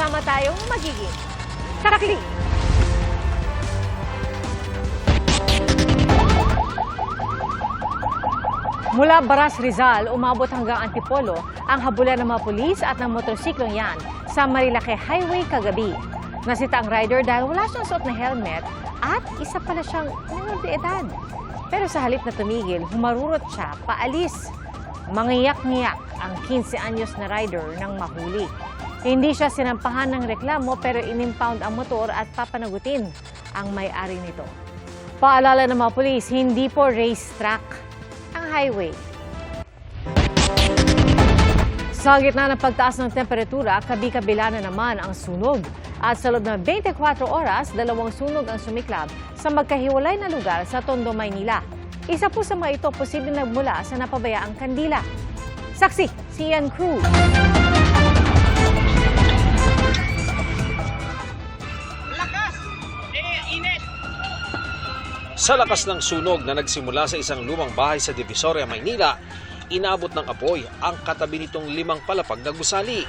sama-sama tayong magiging sarakli. Mula Baras, Rizal, umabot hanggang Antipolo ang habulan ng mga pulis at ng motorsiklong yan sa Marilake Highway kagabi. Nasita ang rider dahil wala siyang suot na helmet at isa pala siyang menor de edad. Pero sa halip na tumigil, humarurot siya paalis. Mangiyak-ngiyak ang 15 anyos na rider nang mahuli. Hindi siya sinampahan ng reklamo pero inimpound ang motor at papanagutin ang may-ari nito. Paalala ng mga pulis, hindi po racetrack ang highway. Sa gitna ng pagtaas ng temperatura, kabi-kabila na naman ang sunog. At sa loob ng 24 oras, 2 sunog ang sumiklab sa magkahiwalay na lugar sa Tondo, Maynila. Isa po sa mga ito posibleng nagmula sa napabayaang kandila. Saksi, si Ian Cruz. Sa lakas ng sunog na nagsimula sa isang lumang bahay sa Divisoria, Maynila, inabot ng apoy ang katabi nitong 5 palapag na gusali.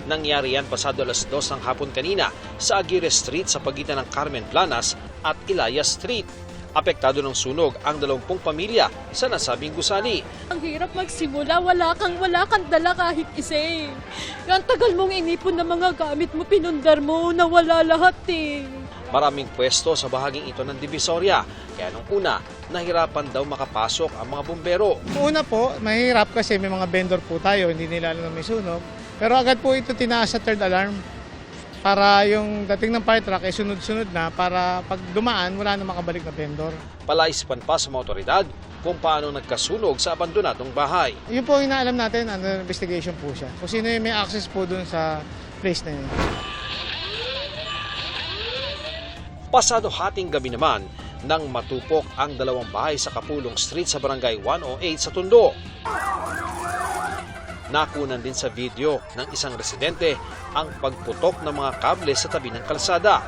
Nangyari yan pasado alas 2 ng hapon kanina sa Aguirre Street sa pagitan ng Carmen Planas at Ilaya Street. Apektado ng sunog ang 20 pamilya sa nasabing gusali. Ang hirap magsimula, wala kang dala kahit isa eh. Ang tagal mong inipon ng mga gamit mo, pinundar mo, nawala lahat eh. Maraming pwesto sa bahaging ito ng Divisoria, kaya nung una, nahirapan daw makapasok ang mga bumbero. Una po, mahirap kasi may mga vendor po tayo, hindi nila alam na may sunog. Pero agad po ito tinaas sa third alarm para yung dating ng fire truck ay sunod-sunod na para pag dumaan, wala na makabalik na vendor. Palaisipan pa sa mga otoridad kung paano nagkasunog sa abandonadong bahay. Yun po ang inaalam natin, under investigation po siya. Kung sino yung may access po dun sa place na yun. Pasado hating gabi naman nang matupok ang 2 bahay sa Kapulong Street sa Barangay 108 sa Tondo. Nakunan din sa video ng isang residente ang pagputok ng mga kable sa tabi ng kalsada.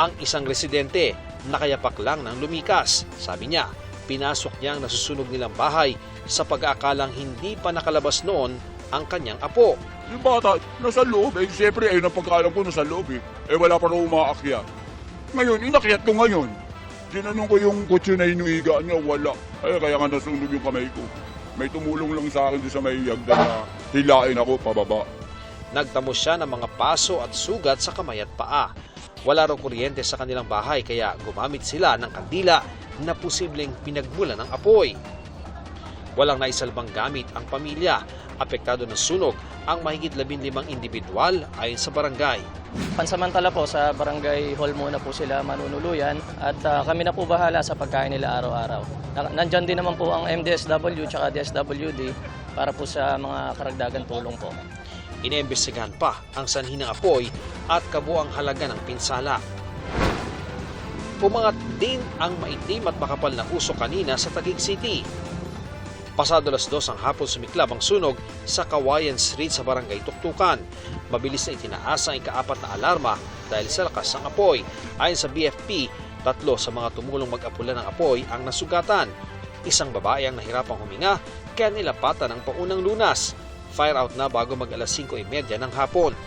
Ang isang residente nakayapak lang ng lumikas. Sabi niya, pinasok niya ang nasusunog nilang bahay sa pag-aakalang hindi pa nakalabas noon ang kanyang apo. Yung bata, nasa loob. Siyempre, ayun ang pagkaalam ko, nasa loob eh. Wala pa rin umaakyat. Ngayon, inakyat ko ngayon. Sinanong ko yung kutsi na hinuhigaan niya, wala. Kaya nga nasunog yung kamay ko. May tumulong lang sa akin sa may yagda na hilain ako pababa. Nagtamo siya ng mga paso at sugat sa kamay at paa. Wala raw kuryente sa kanilang bahay kaya gumamit sila ng kandila na posibleng pinagmula ng apoy. Walang naisalbang gamit ang pamilya. Apektado ng sunog ang mahigit 15 individual ayon sa barangay. Pansamantala po sa barangay hall muna po sila manunuluyan at kami na po bahala sa pagkain nila araw-araw. Nandyan din naman po ang MDSW at DSWD para po sa mga karagdagan tulong po. Iniimbestigahan pa ang sanhi ng apoy at kabuang halaga ng pinsala. Umangat din ang maitim at makapal na usok kanina sa Taguig City. Pasado alas 2 ang hapon sumiklab ang sunog sa Kawayan Street sa Barangay Tuktukan. Mabilis na itinaas ang ika-4 na alarma dahil sa lakas ng apoy. Ayon sa BFP, 3 sa mga tumulong mag-apula ng apoy ang nasugatan. Isang babae ang nahirapang huminga kaya nilapatan ng paunang lunas. Fire out na bago mag alas 5:30 ng hapon.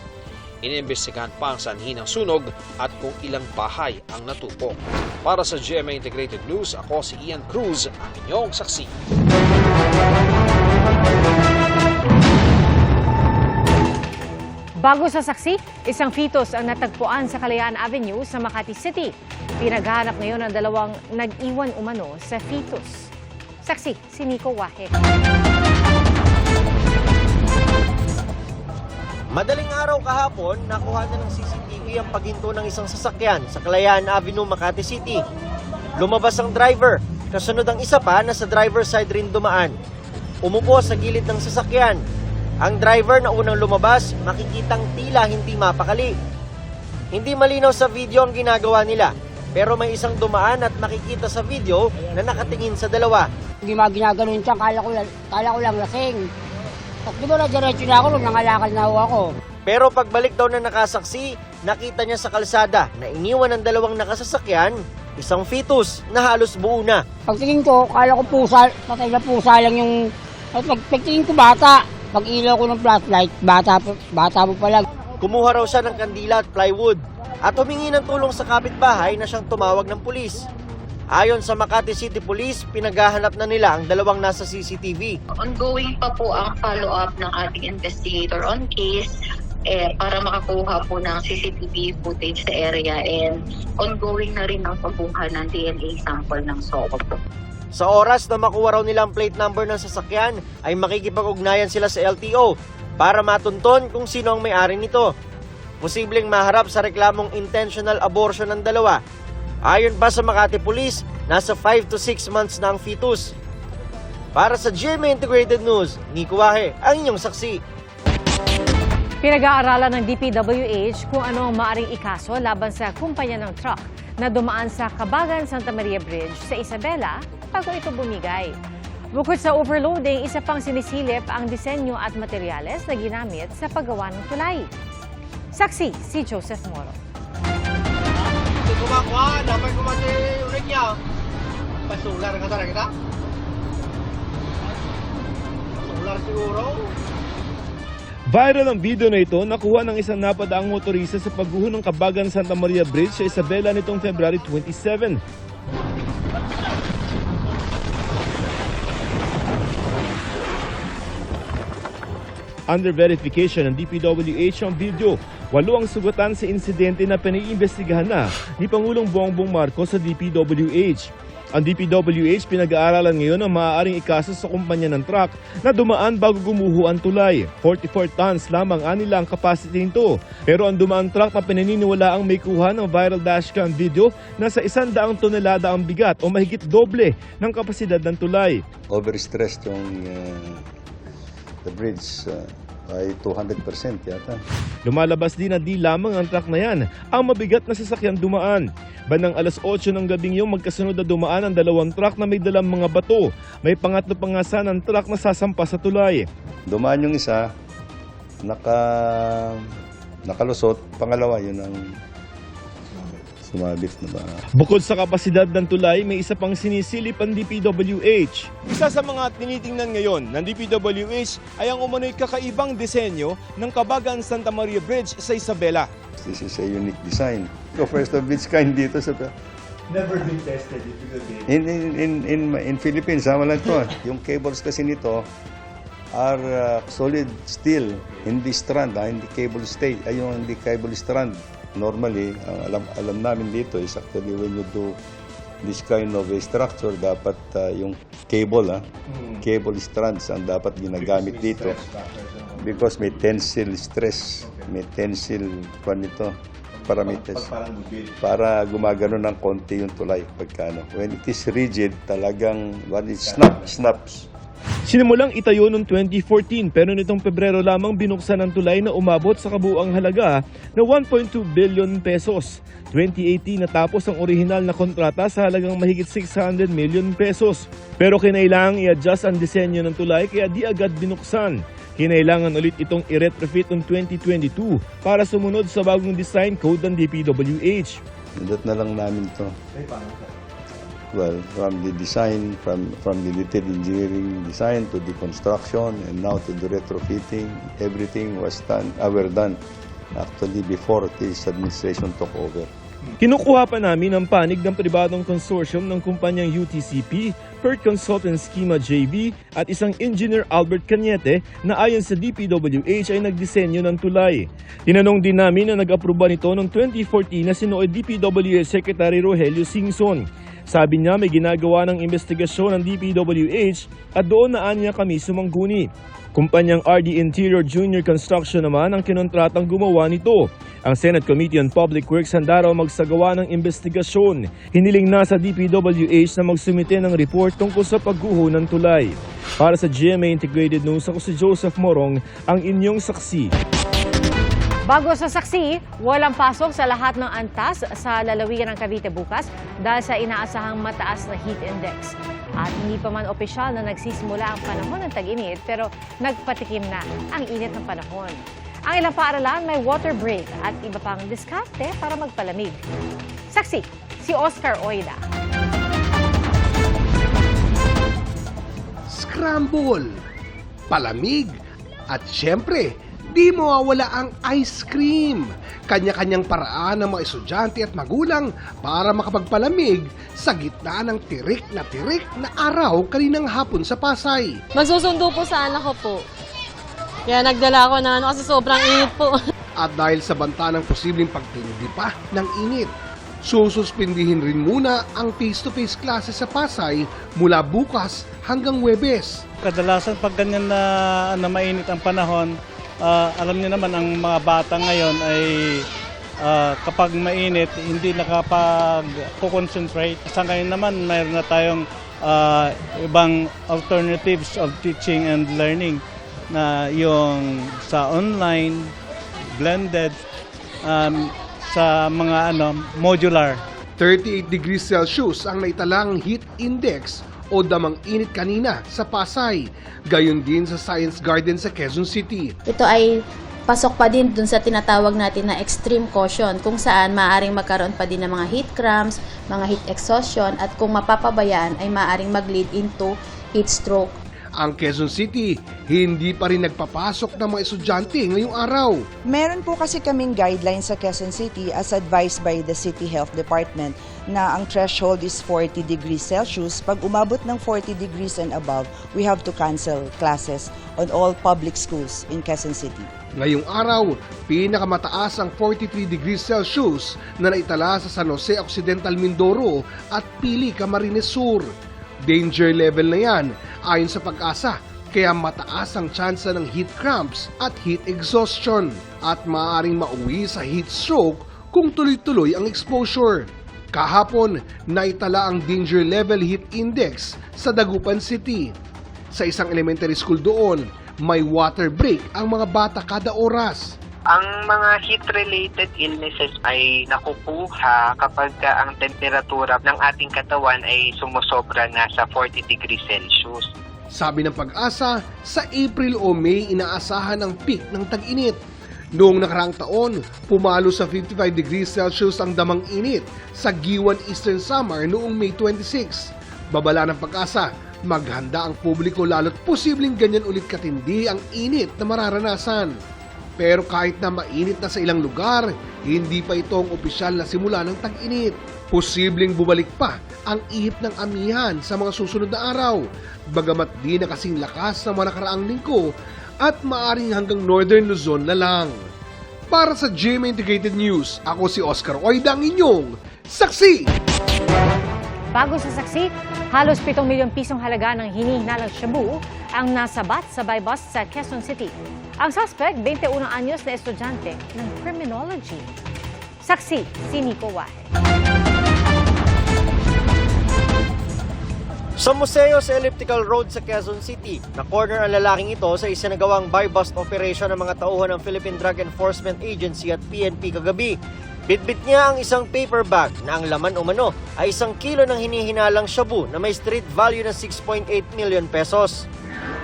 Iniimbestigahan pa ang sanhi ng sunog at kung ilang bahay ang natupok. Para sa GMA Integrated News, ako si Ian Cruz, ang inyong saksi. Bago sa saksi, isang fetus ang natagpuan sa Kalayaan Avenue sa Makati City. Pinaghahanap ngayon ang 2 nag-iwan umano sa fetus. Saksi, si Nico Wahe. Madaling araw kahapon, nakuha na ng CCTV ang paghinto ng isang sasakyan sa Kalayaan Avenue, Makati City. Lumabas ang driver, kasunod ang isa pa na sa driver side rin dumaan. Umupo sa gilid ng sasakyan. Ang driver na unang lumabas, makikitang tila hindi mapakali. Hindi malinaw sa video ang ginagawa nila, pero may isang dumaan at makikita sa video na nakatingin sa dalawa. Hindi ginaganon siya, kala ko lang lasing. Pag di ba na diretso na ako, nangalakal na ako. Pero pagbalik daw na nakasaksi, nakita niya sa kalsada na iniwan ng 2 nakasasakyan, isang fetus na halos buo na. Pagtingin ko, kala ko pusa, patay na pusa lang yung... At pagtingin ko bata, Pag ilaw ko ng flashlight, bata mo pa lang. Kumuha raw siya ng kandila at plywood at humingi ng tulong sa kapitbahay na siyang tumawag ng pulis. Ayon sa Makati City Police, pinaghahanap na nila ang dalawang nasa CCTV. Ongoing pa po ang follow-up ng ating investigator on case para makakuha po ng CCTV footage sa area, and ongoing na rin ang pagkuha ng DNA sample ng SOCO po. Sa oras na makuha raw nila ang plate number ng sasakyan, ay makikipag-ugnayan sila sa LTO para matunton kung sino ang may-ari nito. Posibleng maharap sa reklamong intentional abortion ng dalawa. Ayon pa sa Makati Police, nasa 5 to 6 months na ang fetus. Para sa GMA Integrated News, Nico Wahe, ang inyong saksi. Pinag-aaralan ng DPWH kung ano ang maaring ikaso laban sa kumpanya ng truck na dumaan sa Kabagan Santa Maria Bridge sa Isabela bago ito bumigay. Bukod sa overloading, isa pang sinisilip ang disenyo at materyales na ginamit sa paggawa ng tulay. Saksi si Joseph Moro. Dapat kumati ulit niya. Pasular ka talaga kita? Pasular siguro? Viral ang video na ito, nakuha ng isang napadaang motorista sa pagguho ng Kabagan Santa Maria Bridge sa Isabela nitong February 27. Under verification ng DPWH ang video, 8 ang sugatan sa insidente na pinaiimbestigahan na ni Pangulong Bongbong Marcos sa DPWH. Ang DPWH pinag-aaralan ngayon ang maaaring ikaso sa kumpanya ng truck na dumaan bago gumuho ang tulay. 44 tons lamang anila ang capacity nito. Pero ang dumaan truck na pinaniniwala ang may kuha ng viral dashcam video na sa 100 tonelada ang bigat o mahigit doble ng kapasidad ng tulay. Overstressed yung the bridge ay 200% yata. Lumalabas din na di lamang ang truck na yan ang mabigat na sasakyang dumaan. Bandang alas 8 ng gabing yung magkasunod na dumaan ang 2 truck na may dalang mga bato. May pangatlo pa nga sana ng truck na sasampa sa tulay. Dumaan yung isa, nakalusot, pangalawa yun ang sumabit na ba. Bukod sa kapasidad ng tulay, may isa pang sinisilip ang DPWH. Isa sa mga tinitingnan ngayon ng DPWH ay ang umano'y kakaibang disenyo ng Kabagan Santa Maria Bridge sa Isabela. This is a unique design. The first of its kind dito sa... Never been tested In Philippines, wala to. Yung cables kasi nito are solid steel, hindi strand, hindi cable stay, hindi cable strand. Normally, ang alam namin dito is actually when you do this kind of a structure, dapat yung cable, cable strands ang dapat ginagamit dito. Because may tensile stress, may tensile parameters para gumagano ng konti yung tulay pagkano. When it is rigid, talagang when it snaps. Sinimulang itayo noong 2014 pero nitong Pebrero lamang binuksan ang tulay na umabot sa kabuuang halaga na 1.2 billion pesos. 2018 natapos ang orihinal na kontrata sa halagang mahigit 600 million pesos. Pero kinailangang i-adjust ang disenyo ng tulay kaya di agad binuksan. Kinailangan ulit itong i-retrofit noong 2022 para sumunod sa bagong design code ng DPWH. Nindot na lang namin to. Well, from the design, from the detailed engineering design to the construction and now to the retrofitting, everything was done, were done actually before this administration took over. Kinukuha pa namin ang panig ng pribadong consortium ng kumpanyang UTCP, PERT Consultant Schema JV at isang engineer Albert Cañete na ayon sa DPWH ay nagdisenyo ng tulay. Tinanong din namin na nag-aproba nito noong 2014 na sinuoy DPWH Secretary Rogelio Singson. Sabi niya may ginagawa ng investigasyon ng DPWH at doon na anya kami sumangguni. Kumpanyang RD Interior Junior Construction naman ang kinontratang gumawa nito. Ang Senate Committee on Public Works handa raw magsagawa ng investigasyon. Hiniling na sa DPWH na magsumite ng report tungkol sa pagguho ng tulay. Para sa GMA Integrated News, ako si Joseph Morong, ang inyong saksi. Bago sa saksi, walang pasok sa lahat ng antas sa lalawigan ng Cavite bukas dahil sa inaasahang mataas na heat index. At hindi pa man opisyal na nagsisimula ang panahon ng tag-init pero nagpatikim na ang init ng panahon. Ang ilang paaralan may water break at iba pang diskarte para magpalamig. Saksi, si Oscar Oida. Scramble, palamig, At syempre, di mawawala ang ice cream. Kanya-kanyang paraan ng mga estudyante at magulang para makapagpalamig sa gitna ng tirik na araw kaninang hapon sa Pasay. Magsusundo po sa anak ko po. Kaya nagdala ako ng kasi sobrang init po. At dahil sa banta ng posibleng pagtindi pa ng init, sususpindihin rin muna ang face-to-face classes sa Pasay mula bukas hanggang Huwebes. Kadalasan pag ganyan na mainit ang panahon, alam niyo naman ang mga bata ngayon ay kapag mainit hindi nakapag-concentrate. Sa ngayon naman mayroon na tayong ibang alternatives of teaching and learning na yung sa online, blended, sa mga modular. 38 degrees Celsius ang naitalang heat index o damang init kanina sa Pasay. Gayon din sa Science Garden sa Quezon City. Ito ay pasok pa din dun sa tinatawag natin na extreme caution kung saan maaaring magkaroon pa din ng mga heat cramps, mga heat exhaustion at kung mapapabayaan ay maaaring mag-lead into heat stroke. Ang Quezon City, hindi pa rin nagpapasok ng mga estudyante ngayong araw. Meron po kasi kaming guidelines sa Quezon City as advised by the City Health Department na ang threshold is 40 degrees Celsius. Pag umabot ng 40 degrees and above, we have to cancel classes on all public schools in Quezon City. Ngayong araw, pinakamataas ang 43 degrees Celsius na naitala sa San Jose Occidental, Mindoro at Pili, Camarines Sur. Danger level na yan ayon sa Pag-asa, kaya mataas ang tsansa ng heat cramps at heat exhaustion at maaaring mauwi sa heat stroke kung tuloy-tuloy ang exposure. Kahapon, naitala ang danger level heat index sa Dagupan City. Sa isang elementary school doon, may water break ang mga bata kada oras. Ang mga heat-related illnesses ay nakukuha kapag ang temperatura ng ating katawan ay sumusobra na sa 40 degrees Celsius. Sabi ng Pag-asa, sa April o May inaasahan ang peak ng tag-init. Noong nakaraang taon, pumalo sa 55 degrees Celsius ang damang init sa Giwan Eastern Samar noong May 26. Babala ng Pag-asa, maghanda ang publiko lalo't posibleng ganyan ulit katindi ang init na mararanasan. Pero kahit na mainit na sa ilang lugar, hindi pa ito ang opisyal na simula ng tag-init. Posibleng bumalik pa ang ihip ng amihan sa mga susunod na araw, bagamat di na kasing lakas ng mga nakaraang linggo at maaring hanggang Northern Luzon na lang. Para sa GMA Integrated News, ako si Oscar Oida, ang inyong saksi! Bago sa saksi, halos 7 milyong pisong halaga ng hinihinalang shabu ang nasabat sa buy bust sa Quezon City. Ang suspect, 21 anyos na estudyante ng criminology. Saksi, si Nico Wahe. Sa museo sa Elliptical Road sa Quezon City, na-corner ang lalaking ito sa isinagawang buy-bust operation ng mga tauhan ng Philippine Drug Enforcement Agency at PNP kagabi. Bitbit niya ang isang paper bag na ang laman umano ay 1 kilo ng hinihinalang shabu na may street value ng 6.8 million pesos.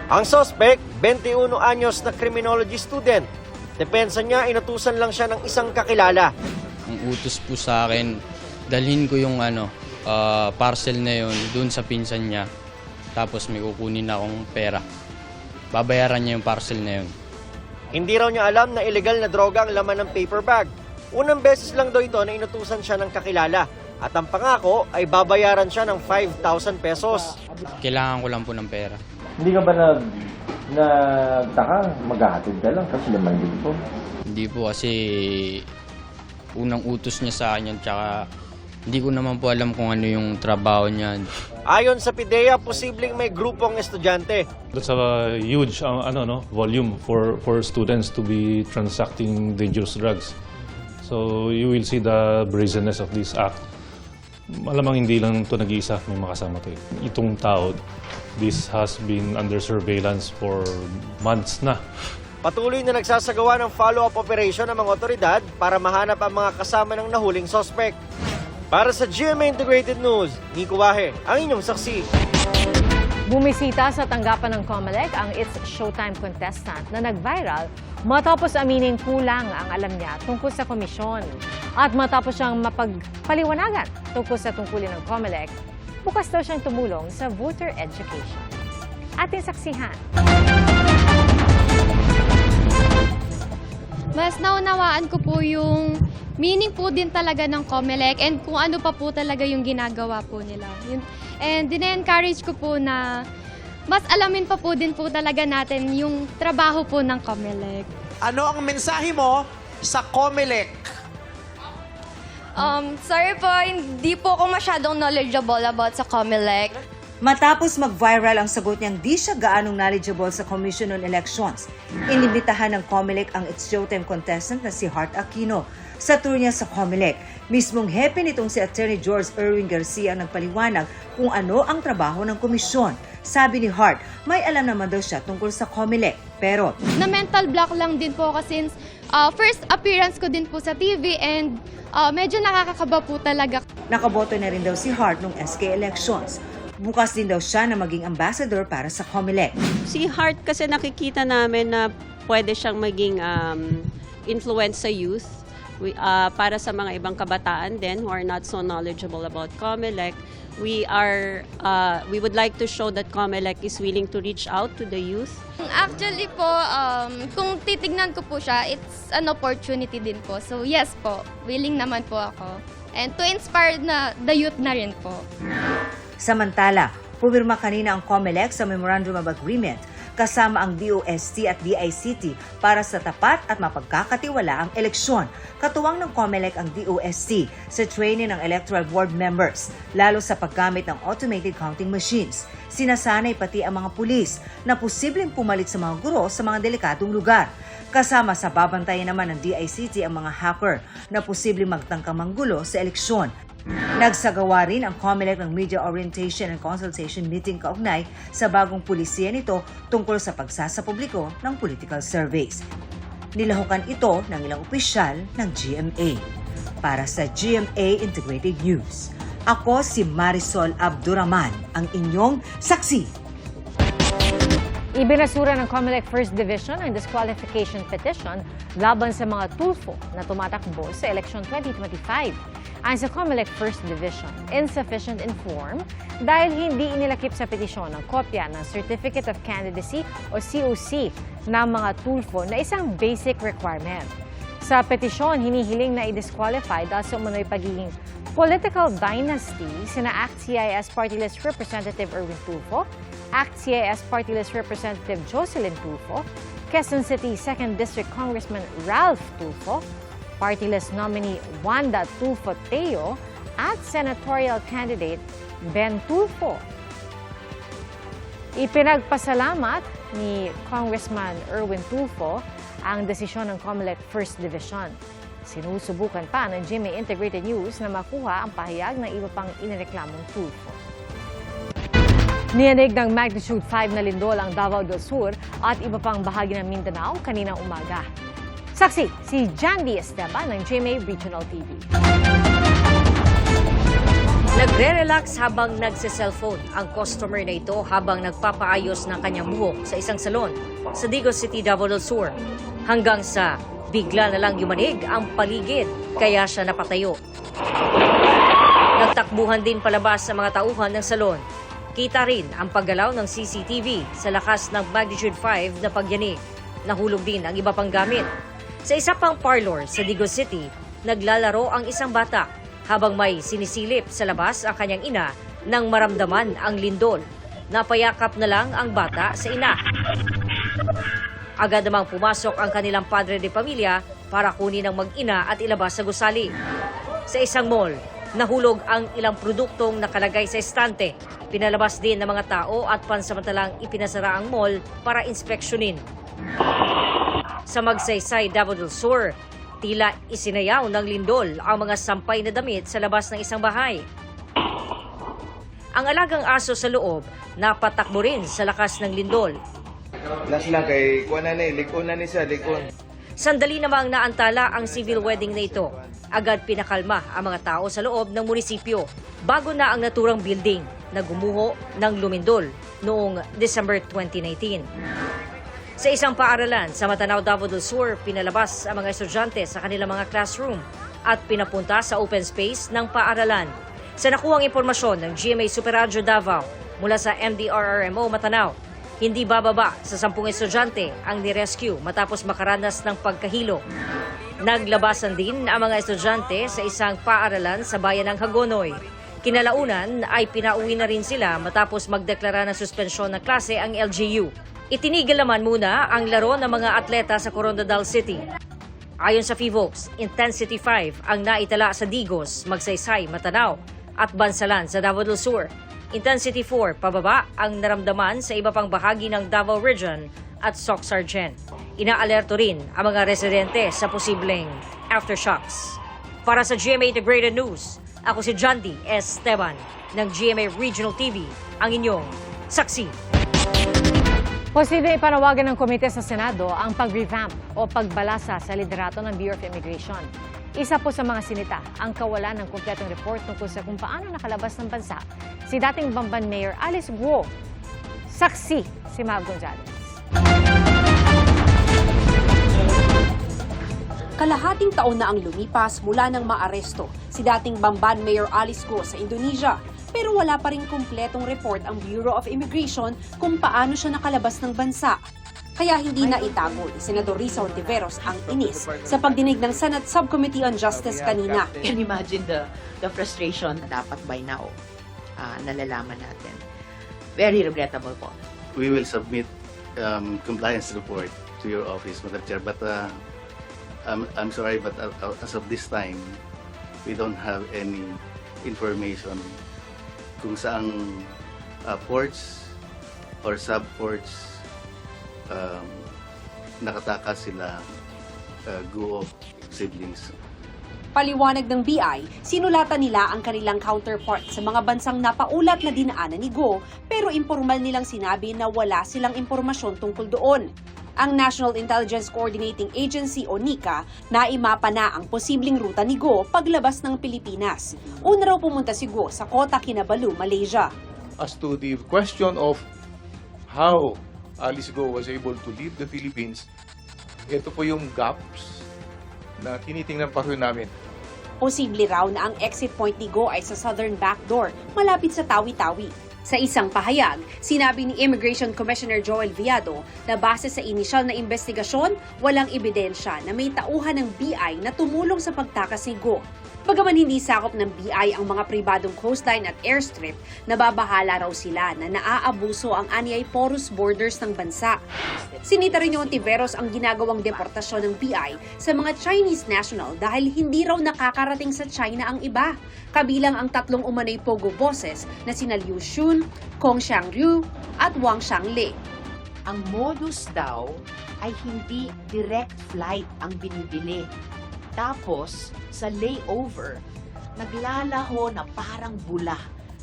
Ang suspect, 21 anyos na criminology student. Depensa niya, inutusan lang siya ng isang kakilala. Ang utos po sa akin, dalhin ko yung parcel na yun dun sa pinsan niya. Tapos may kukunin na akong pera. Babayaran niya yung parcel na yun. Hindi raw niya alam na illegal na droga ang laman ng paper bag. Unang beses lang daw ito na inutusan siya ng kakilala. At ang pangako ay babayaran siya ng 5,000 pesos. Kailangan ko lang po ng pera. Hindi ka ba nagtaka? Maghahatid ka lang kasi naman po. Hindi po kasi unang utos niya sa akin yan, tsaka hindi ko naman po alam kung ano yung trabaho niya. Ayon sa PIDEA, posibleng may grupong estudyante. That's a huge volume for students to be transacting dangerous drugs. So you will see the brazenness of this act. Malamang hindi lang ito nag-iisa, may makasama ito. Itong tao, this has been under surveillance for months na. Patuloy na nagsasagawa ng follow-up operation ng mga otoridad para mahanap ang mga kasama ng nahuling suspect. Para sa GMA Integrated News, Nico Wahe, ang inyong saksi. Bumisita sa tanggapan ng COMELEC ang It's Showtime contestant na nag-viral matapos amining kulang ang alam niya tungkol sa komisyon. At matapos siyang mapagpaliwanagan tungkol sa tungkulin ng COMELEC, bukas daw siyang tumulong sa voter education. Ating saksihan. Mas naunawaan ko po yung meaning po din talaga ng COMELEC and kung ano pa po talaga yung ginagawa po nila. And dina-encourage ko po na mas alamin pa po din po talaga natin yung trabaho po ng COMELEC. Ano ang mensahe mo sa COMELEC? Sorry po, hindi po ako masyadong knowledgeable about sa COMELEC. Matapos mag-viral ang sagot niyang di siya gaanong knowledgeable sa Commission on Elections, inibitahan ng COMELEC ang its showtime contestant na si Hart Aquino. Sa tour niya sa COMELEC, mismong hepe nitong si Attorney George Erwin Garcia ang nagpaliwanag kung ano ang trabaho ng komisyon. Sabi ni Hart, may alam naman daw siya tungkol sa COMELEC, pero Na mental block lang din po ako since first appearance ko din po sa TV and medyo nakakakaba po talaga. Nakaboto na rin daw si Hart nung SK elections. Bukas din daw siya na maging ambassador para sa COMELEC. Si Hart kasi nakikita namin na pwede siyang maging influence sa youth para sa mga ibang kabataan din who are not so knowledgeable about COMELEC. We would like to show that COMELEC is willing to reach out to the youth. Actually po, kung titignan ko po siya, it's an opportunity din po. So yes po, willing naman po ako. And to inspire na the youth na rin po. Samantala, pumirma kanina ang COMELEC sa Memorandum of Agreement kasama ang DOST at DICT para sa tapat at mapagkakatiwalaang eleksyon. Katuwang ng COMELEC ang DOST sa training ng electoral board members, lalo sa paggamit ng automated counting machines. Sinasanay pati ang mga pulis na posibleng pumalit sa mga guro sa mga delikadong lugar. Kasama sa babantayan naman ng DICT ang mga hacker na posibleng magtangkang manggulo sa eleksyon. Nagsagawa rin ang COMELEC ng media orientation and consultation meeting kaugnay sa bagong pulisiya nito tungkol sa pagsasapubliko ng political surveys. Nilahukan ito ng ilang opisyal ng GMA. Para sa GMA Integrated News, ako si Marisol Abduraman, ang inyong saksi. Ibinasura ng COMELEC First Division ang disqualification petition laban sa mga tulfo na tumatakbo sa eleksyon 2025. Ayon sa COMELEC First Division, insufficient in form dahil hindi inilakip sa petisyon ang kopya ng Certificate of Candidacy o COC ng mga tulfo na isang basic requirement. Sa petisyon, hinihiling na i-disqualify dahil sa umunoy pagiging political dynasty sina ACT CIS Party List Representative Erwin Tulfo, ACT CIS Party List Representative Jocelyn Tulfo, Quezon City 2nd District Congressman Ralph Tulfo, Party List nominee Wanda Tulfo Teo, at senatorial candidate Ben Tulfo. Ipinagpasalamat ni Congressman Erwin Tulfo ang desisyon ng COMELEC First Division. Sinusubukan pa ng GMA Integrated News na makuha ang pahayag ng iba pang inireklamong tulfo. Niyanig ng magnitude 5 na lindol ang Davao del Sur at iba pang bahagi ng Mindanao kaninang umaga. Saksi, si Jandy Esteban ng GMA Regional TV. Nagre-relax habang nagse-cellphone ang customer na ito habang nagpapaayos ng kanyang buhok sa isang salon sa Digos City, Davao del Sur. Hanggang sa bigla na lang yumanig ang paligid kaya siya napatayo. Nagtakbuhan din palabas sa mga tauhan ng salon. Kita rin ang paggalaw ng CCTV sa lakas ng magnitude 5 na pagyanig. Nahulog din ang iba pang gamit. Sa isa pang parlor sa Digos City, naglalaro ang isang bata habang may sinisilip sa labas ang kanyang ina nang maramdaman ang lindol. Napayakap na lang ang bata sa ina. Agad namang pumasok ang kanilang padre de pamilya para kunin ang mag-ina at ilabas sa gusali. Sa isang mall, nahulog ang ilang produktong nakalagay sa estante. Pinalabas din ng mga tao at pansamantalang ipinasara ang mall para inspeksyonin. Sa Magsaysay, Davao del Sur, tila isinayaw ng lindol ang mga sampay na damit sa labas ng isang bahay. Ang alagang aso sa loob, napatakbo rin sa lakas ng lindol. Last lang kay kuha na likon na ni siya, likon. Sandali namang naantala ang civil wedding na ito. Agad pinakalma ang mga tao sa loob ng munisipyo bago na ang naturang building na gumuho ng lumindol noong December 2019. Sa isang paaralan sa Matanao, Davao del Sur, pinalabas ang mga estudyante sa kanilang mga classroom at pinapunta sa open space ng paaralan. Sa nakuhang impormasyon ng GMA Super Radio Davao mula sa MDRRMO Matanao, Hindi bababa sa 10 estudyante ang nirescue matapos makaranas ng pagkahilo. Naglabasan din ang mga estudyante sa isang paaralan sa bayan ng Hagonoy. Kinalaunan ay pinauwi na rin sila matapos magdeklara ng suspensyon ng klase ang LGU. Itinigil naman muna ang laro ng mga atleta sa Coronadal City. Ayon sa FIVOLCS, Intensity 5 ang naitala sa Digos, Magsaysay, Matanao at Bansalan sa Davao del Sur. Intensity 4 pababa ang naramdaman sa iba pang bahagi ng Davao Region at Soc-Sargen. Inaalerto rin ang mga residente sa posibleng aftershocks. Para sa GMA Integrated News, ako si Jandy Esteban ng GMA Regional TV, ang inyong saksi. Posible ipanawagan ng komite sa Senado ang pag-revamp o pagbalasa sa liderato ng Bureau of Immigration. Isa po sa mga sinita ang kawalan ng kumpletong report tungkol sa kung paano nakalabas ng bansa si dating Bamban Mayor Alice Guo. Saksi si Mav Gonzales. Kalahating taon na ang lumipas mula nang maaresto si dating Bamban Mayor Alice Guo sa Indonesia. Pero wala pa rin kumpletong report ang Bureau of Immigration kung paano siya nakalabas ng bansa. Kaya hindi na itago ni Senador Risa Hontiveros ang inis sa pagdinig ng Senate Subcommittee on Justice kanina. Can you imagine the frustration na dapat by now nalalaman natin? Very regrettable po. We will submit compliance report to your office, Madam Chair, but I'm sorry, but as of this time, we don't have any information kung saang ports or sub-ports nakatakas sila Guo siblings. Paliwanag ng BI, sinulatan nila ang kanilang counterpart sa mga bansang napaulat na dinaanan ni Guo, pero impormal nilang sinabi na wala silang impormasyon tungkol doon. Ang National Intelligence Coordinating Agency o NICA, naimapa na ang posibleng ruta ni Guo paglabas ng Pilipinas. Una raw pumunta si Guo sa Kota Kinabalu, Malaysia. As to the question of how Alice Guo was able to leave the Philippines, ito po yung gaps na tinitingnan pa rin namin. Posible raw na ang exit point ni Guo ay sa southern backdoor, malapit sa Tawi-Tawi. Sa isang pahayag, sinabi ni Immigration Commissioner Joel Viado na base sa inisyal na investigasyon, walang ebidensya na may tauhan ng BI na tumulong sa pagtakas ni Guo. Bagaman hindi sakop ng BI ang mga pribadong coastline at airstrip, nababahala raw sila na naaabuso ang anyay porous borders ng bansa. Sinita rin ni Hontiveros ang ginagawang deportasyon ng BI sa mga Chinese national dahil hindi raw nakakarating sa China ang iba. Kabilang ang 3 umano'y pogo bosses na sina Liu Xun, Kong Xiangryu at Wang Xiangle. Ang modus daw ay hindi direct flight ang binibili. Tapos, sa layover, naglalaho na parang bula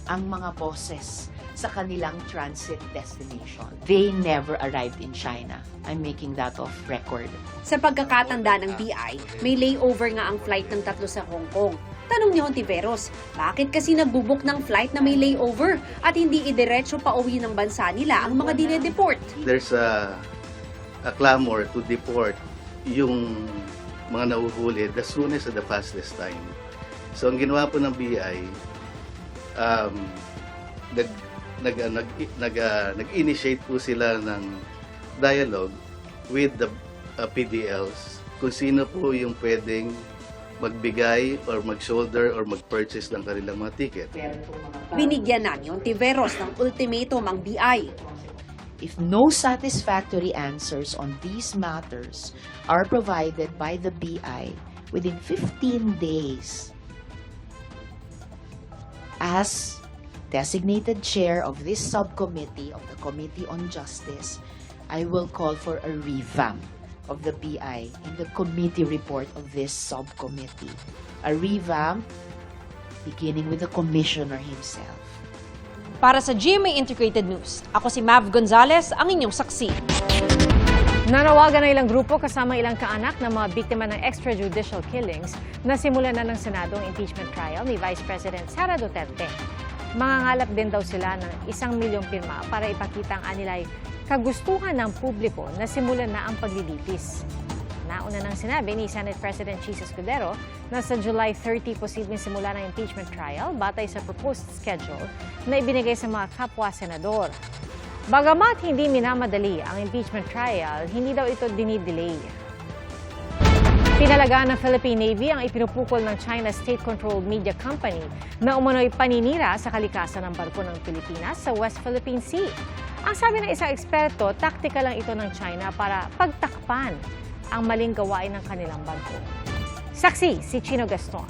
ang mga bosses sa kanilang transit destination. They never arrived in China. I'm making that off record. Sa pagkakatanda ng BI, may layover nga ang flight ng 3 sa Hong Kong. Tanong ni Hontiveros, bakit kasi nagbubuk ng flight na may layover at hindi idiretso pa uwi ng bansa nila ang mga dinedeport? There's a clamor to deport yung mga nahuhuli the soonest at the fastest time. So ang ginawa po ng BI, nag-initiate po sila ng dialogue with the PDLs kung sino po yung pwedeng magbigay or mag-shoulder or mag-purchase ng kanilang mga ticket. Binigyan na ni Hontiveros ng ultimatum ang BI. If no satisfactory answers on these matters are provided by the BI within 15 days, as designated chair of this subcommittee of the Committee on Justice, I will call for a revamp of the BI in the committee report of this subcommittee. A revamp beginning with the commissioner himself. Para sa GMA Integrated News, ako si Mav Gonzales, ang inyong saksi. Nanawagan na ilang grupo kasama ilang kaanak ng mga biktima ng extrajudicial killings na simulan na ng Senado ang impeachment trial ni Vice President Sara Duterte. Mangangalap din daw sila ng 1 milyong pirma para ipakita ang anilay kagustuhan ng publiko na simulan na ang paglilitis. Nauna nang sinabi ni Senate President Chis Escudero na sa July 30 posibleng simula ng impeachment trial batay sa proposed schedule na ibinigay sa mga kapwa senador. Bagamat hindi minamadali ang impeachment trial, hindi daw ito dinidelay. Pinalagaan ng Philippine Navy ang ipinupukol ng China state-controlled media company na umano'y paninira sa kalikasan ng barko ng Pilipinas sa West Philippine Sea. Ang sabi ng isang eksperto, taktika lang ito ng China para pagtakpan ang maling gawain ng kanilang barko. Saksi si Chino Gaston.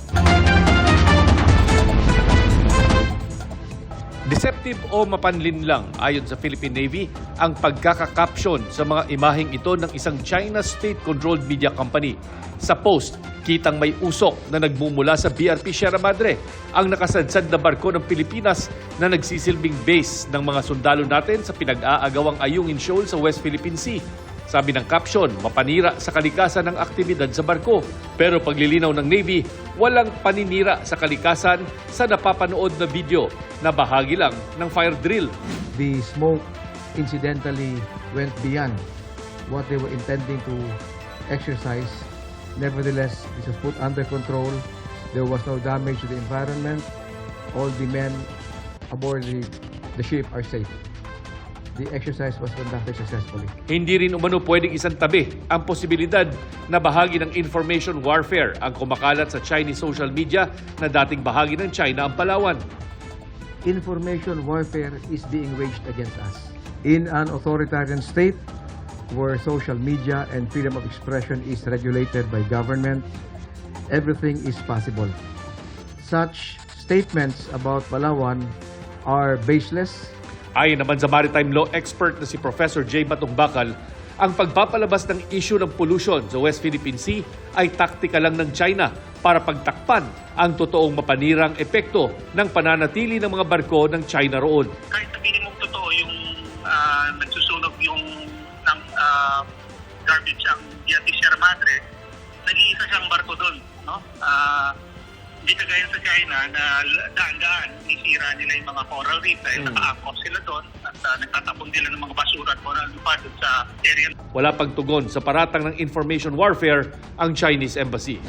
Deceptive o mapanlin lang ayon sa Philippine Navy ang pagkakakapsyon sa mga imaheng ito ng isang China state-controlled media company. Sa post, kitang may usok na nagmumula sa BRP Sierra Madre, ang nakasadsad na barko ng Pilipinas na nagsisilbing base ng mga sundalo natin sa pinag-aagawang Ayungin Shoal sa West Philippine Sea. Sabi ng caption, mapanira sa kalikasan ng aktibidad sa barko. Pero paglilinaw ng Navy, walang paninira sa kalikasan sa napapanood na video na bahagi lang ng fire drill. The smoke incidentally went beyond what they were intending to exercise. Nevertheless, this was put under control. There was no damage to the environment. All the men aboard the ship are safe. The exercise was conducted successfully. Hindi rin umano pwedeng isang tabi ang posibilidad na bahagi ng information warfare ang kumakalat sa Chinese social media na dating bahagi ng China ang Palawan. Information warfare is being waged against us. In an authoritarian state where social media and freedom of expression is regulated by government, everything is possible. Such statements about Palawan are baseless. Ayon naman sa maritime law expert na si Professor J. Batong-Bakal, ang pagpapalabas ng issue ng pollution sa West Philippine Sea ay taktika lang ng China para pagtakpan ang totoong mapanirang epekto ng pananatili ng mga barko ng China roon. Kahit sabihin mong totoo yung nagsusunog yung garbage ang BRP Sierra Madre, nag-iisa siyang barko doon. No? Hindi kagaya sa China na daan-daan nisira nila yung mga coral reef dahil naka-angkop sila doon at nagtatapon nila ng mga basura at coral reef doon sa area. Wala pang tugon sa paratang ng information warfare ang Chinese Embassy.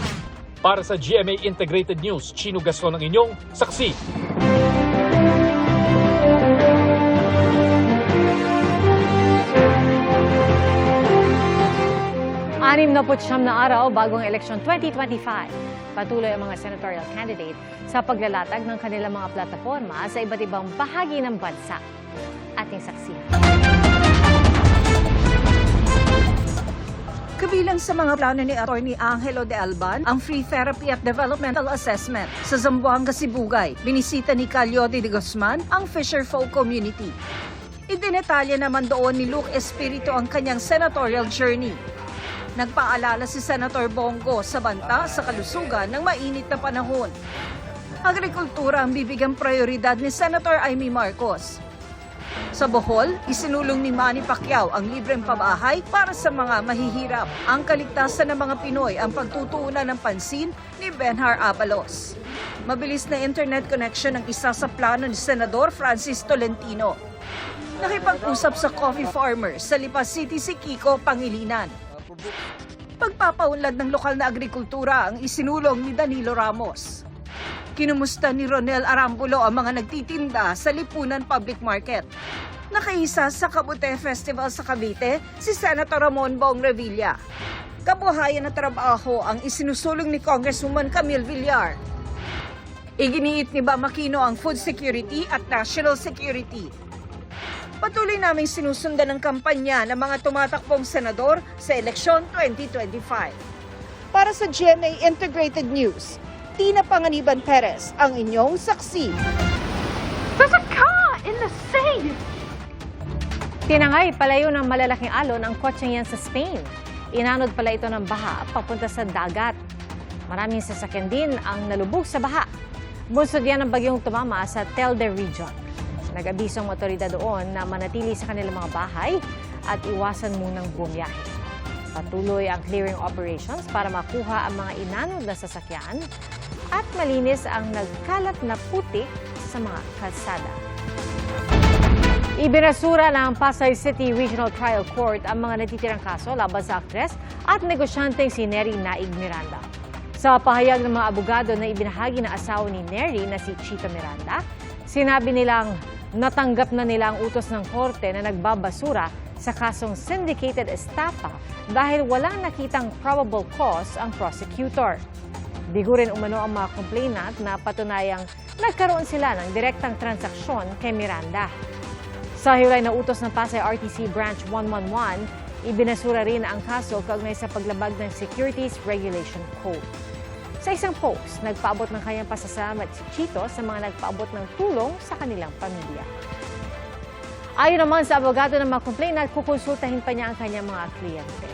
Para sa GMA Integrated News, Chino Gaston ang inyong saksi. 69 na araw bago ang eleksyon 2025. Patuloy ang mga senatorial candidate sa paglalatag ng kanilang mga plataforma sa iba't ibang bahagi ng bansa. Ating saksihan. Kabilang sa mga plano ni Atty. Angelo de Alban ang Free Therapy at Developmental Assessment sa Zamboanga, Sibugay. Binisita ni Calyote de Guzman ang Fisher Folk Community. Idinetalya naman doon ni Luke Espiritu ang kanyang senatorial journey. Nagpaalala si Senator Bongo sa banta sa kalusugan ng mainit na panahon. Agrikultura ang bibigang prioridad ni Senator Amy Marcos. Sa Bohol, isinulong ni Manny Pacquiao ang libreng pabahay para sa mga mahihirap. Ang kaligtasan ng mga Pinoy ang pagtutuunan ng pansin ni Benhar Abalos. Mabilis na internet connection ang isa sa plano ni Senador Francis Tolentino. Nakipag-usap sa coffee farmers sa Lipa City si Kiko Pangilinan. Pagpapaunlad ng lokal na agrikultura ang isinulong ni Danilo Ramos. Kinumusta ni Ronel Arambulo ang mga nagtitinda sa Lipunan Public Market. Nakaisa sa Kabute Festival sa Cavite si Senator Ramon Bong Revilla. Kabuhayan na trabaho ang isinusulong ni Congresswoman Camille Villar. Iginiit ni Bam Aquino ang food security at national security. Patuloy naming sinusundan ng kampanya ng mga tumatakbong senador sa eleksyon 2025. Para sa GMA Integrated News, Tina Panganiban Perez, ang inyong saksi. There's a car in the sea! Tinangay palayo ng malalaking alon ang kotseng yan sa Spain. Inanod pala ito ng baha papunta sa dagat. Maraming sasakyan din ang nalubog sa baha. Bunsod yan ang bagyong tumama sa Telde region. Nag-abiso ang otoridad doon na manatili sa kanilang mga bahay at iwasan munang bumiyahe. Patuloy ang clearing operations para makuha ang mga inanod na sasakyan at malinis ang nagkalat na putik sa mga kalsada. Ibinasura ng Pasay City Regional Trial Court ang mga natitirang kaso laban sa aktres at negosyanteng si Neri Naig Miranda. Sa pahayag ng mga abogado na ibinahagi ng asawa ni Neri na si Chito Miranda, sinabi nilang Natanggap na nila ang utos ng korte na nagbabasura sa kasong syndicated estafa dahil walang nakitang probable cause ang prosecutor. Bigo rin umano ang mga complainant na patunayang nagkaroon sila ng direktang transaksyon kay Miranda. Sa hiwalay na utos ng Pasay RTC Branch 111, ibinasura rin ang kaso kaugnay sa paglabag ng Securities Regulation Code. Sa isang post, nagpaabot ng kanyang pasasalamat si Chito sa mga nagpaabot ng tulong sa kanilang pamilya. Ayon naman sa abogado ng mga complainant, kukonsultahin pa niya ang kanyang mga kliyente.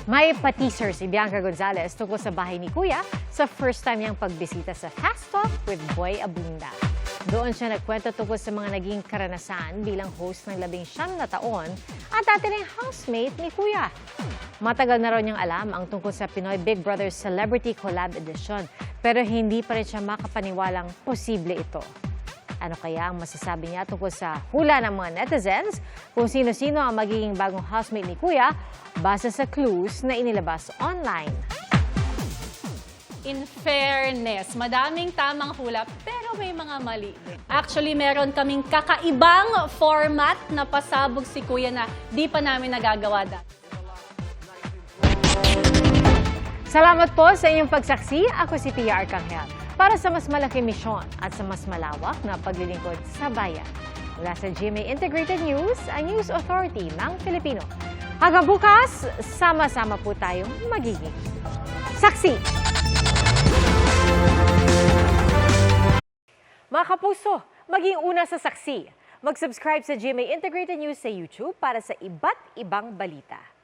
May pa-teaser si Bianca Gonzalez tungkol sa bahay ni Kuya sa first time niyang pagbisita sa Fast Talk with Boy Abunda. Doon siya nagkwento tungkol sa mga naging karanasan bilang host ng 19 na taon at dati ring housemate ni Kuya. Matagal na raw niyang alam ang tungkol sa Pinoy Big Brother Celebrity Collab Edition pero hindi pa rin siya makapaniwalang posible ito. Ano kaya ang masasabi niya tungkol sa hula ng mga netizens kung sino-sino ang magiging bagong housemate ni Kuya base sa clues na inilabas online? In fairness, madaming tamang hula pero may mga mali din. Actually, meron kaming kakaibang format na pasabog si Kuya na di pa namin nagagawa dati. Salamat po sa inyong pagsaksi. Ako si Pia Arcangel para sa mas malaking misyon at sa mas malawak na paglilingkod sa bayan. Mula sa GMA Integrated News, ang News Authority ng Filipino. Hanggang bukas, sama-sama po tayong magiging saksi. Mga kapuso, maging una sa saksi. Mag-subscribe sa GMA Integrated News sa YouTube para sa iba't ibang balita.